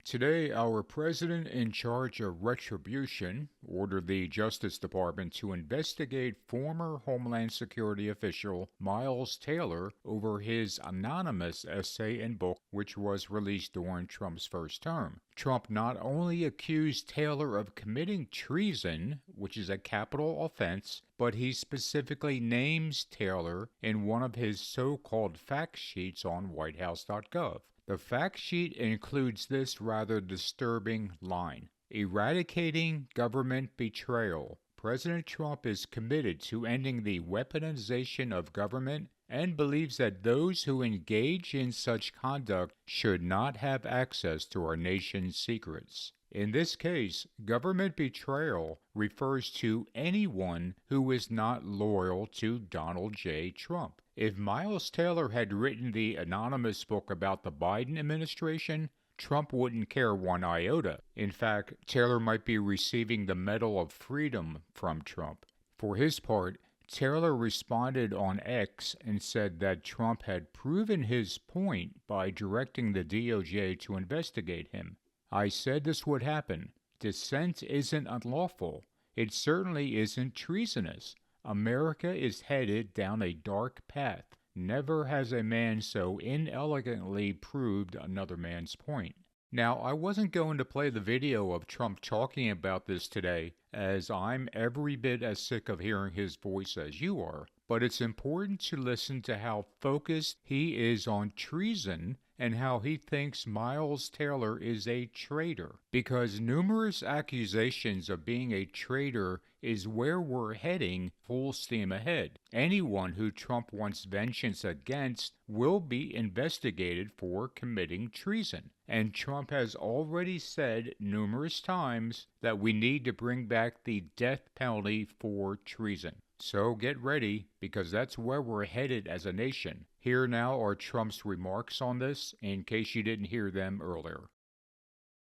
Today, our president in charge of retribution ordered the Justice Department to investigate former Homeland Security official Miles Taylor over his anonymous essay and book, which was released during Trump's first term. Trump not only accused Taylor of committing treason, which is a capital offense, but he specifically names Taylor in one of his so-called fact sheets on WhiteHouse.gov. The fact sheet includes this rather disturbing line: eradicating government betrayal. President Trump is committed to ending the weaponization of government and believes that those who engage in such conduct should not have access to our nation's secrets. In this case, government betrayal refers to anyone who is not loyal to Donald J. Trump. If Miles Taylor had written the anonymous book about the Biden administration, Trump wouldn't care one iota. In fact, Taylor might be receiving the Medal of Freedom from Trump. For his part, Taylor responded on X and said that Trump had proven his point by directing the DOJ to investigate him. I said this would happen. Dissent isn't unlawful. It certainly isn't treasonous. America is headed down a dark path. Never has a man so inelegantly proved another man's point. Now, I wasn't going to play the video of Trump talking about this today, as I'm every bit as sick of hearing his voice as you are, but it's important to listen to how focused he is on treason and how he thinks Miles Taylor is a traitor, because numerous accusations of being a traitor is where we're heading full steam ahead. Anyone who Trump wants vengeance against will be investigated for committing treason. And Trump has already said numerous times that we need to bring back the death penalty for treason. So get ready, because that's where we're headed as a nation. Here now are Trump's remarks on this, in case you didn't hear them earlier.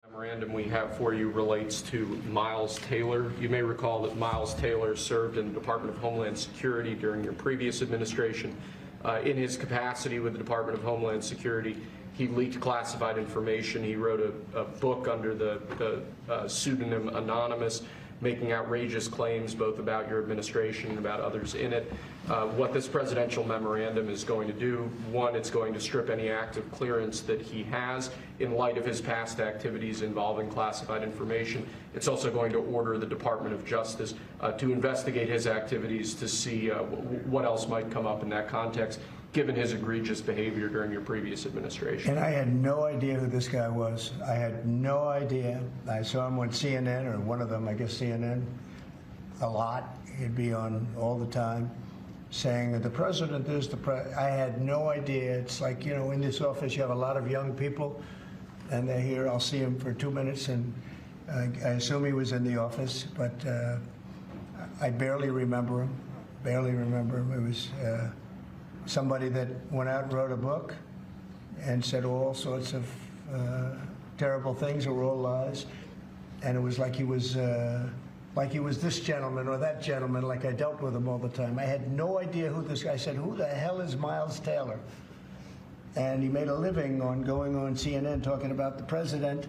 The memorandum we have for you relates to Miles Taylor. You may recall that Miles Taylor served in the Department of Homeland Security during your previous administration. In his capacity with the Department of Homeland Security, he leaked classified information. He wrote a book under the pseudonym Anonymous, making outrageous claims both about your administration and about others in it. What this presidential memorandum is going to do, one, it's going to strip any active clearance that he has in light of his past activities involving classified information. It's also going to order the Department of Justice to investigate his activities to see what else might come up in that context, given his egregious behavior during your previous administration. And I had no idea who this guy was. I had no idea. I saw him on CNN, or one of them, I guess CNN, a lot. He'd be on all the time saying that the president is the president. I had no idea. It's like, you know, in this office you have a lot of young people, and they're here. I'll see him for 2 minutes, and I assume he was in the office, but I barely remember him. It was somebody that went out and wrote a book and said all sorts of terrible things that were all lies, and it was like he was this gentleman or that gentleman, like I dealt with him all the time. I had no idea who this guy. I said, who the hell is Miles Taylor? And he made a living on going on CNN talking about the president.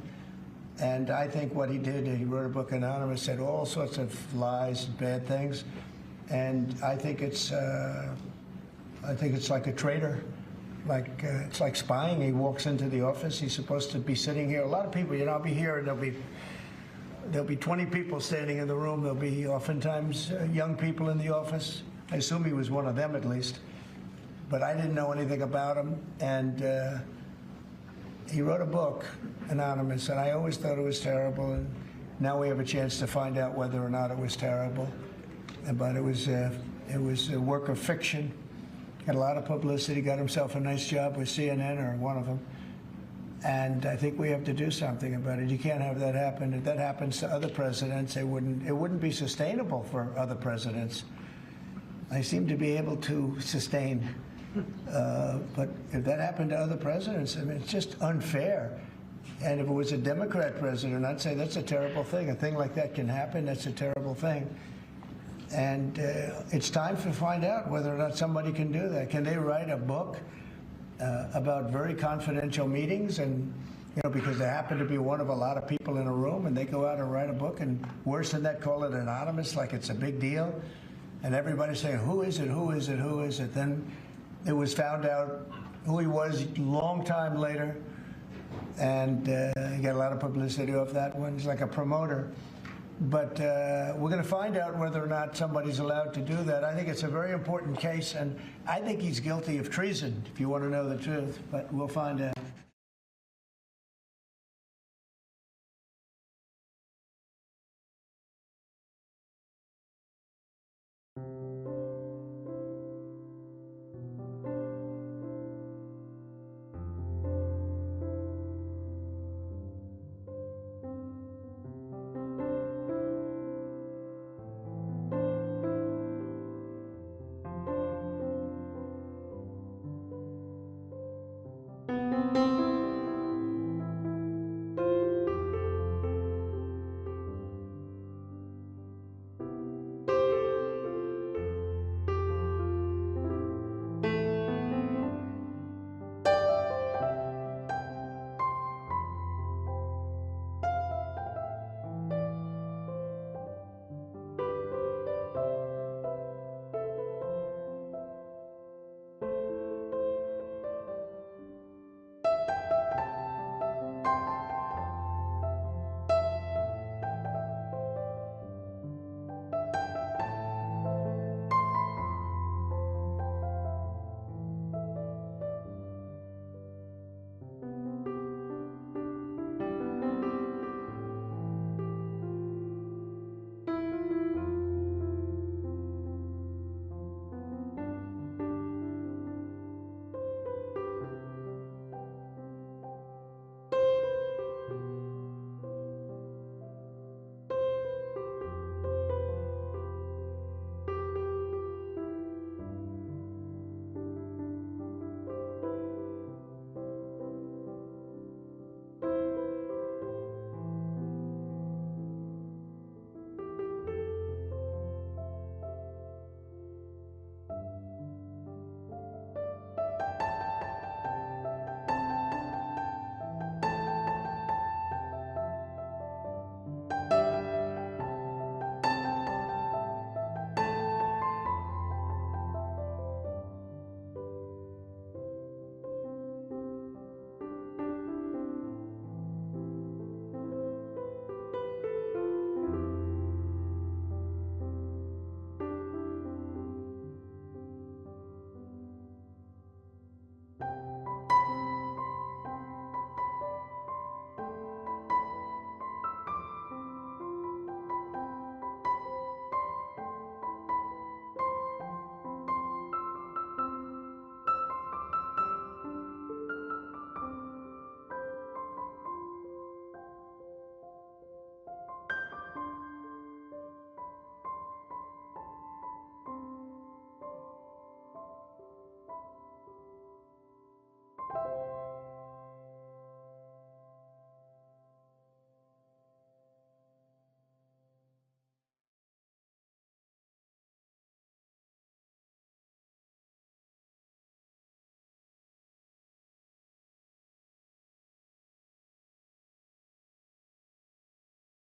And I think what he did, he wrote a book, Anonymous, said all sorts of lies and bad things. And I think it's like a traitor. It's like spying. He walks into the office. He's supposed to be sitting here. A lot of people, you know, I'll be here, and there'll be 20 people standing in the room. There'll be oftentimes young people in the office. I assume he was one of them at least, but I didn't know anything about him. And he wrote a book, Anonymous, and I always thought it was terrible. And now we have a chance to find out whether or not it was terrible. But it was a work of fiction. Got a lot of publicity. Got himself a nice job with CNN, or one of them. And I think we have to do something about it. You can't have that happen. If that happens to other presidents, it wouldn't be sustainable for other presidents. I seem to be able to sustain. But if that happened to other presidents, I mean, it's just unfair. And if it was a Democrat president, I'd say that's a terrible thing. A thing like that can happen. That's a terrible thing. And it's time to find out whether or not somebody can do that. Can they write a book about very confidential meetings and you know, because they happen to be one of a lot of people in a room, and they go out and write a book, and worse than that, call it anonymous, like it's a big deal. And everybody's saying, who is it, who is it, who is it? Then it was found out who he was a long time later, and he got a lot of publicity off that one. He's like a promoter. But we're going to find out whether or not somebody's allowed to do that. I think it's a very important case, and I think he's guilty of treason, if you want to know the truth. But we'll find out.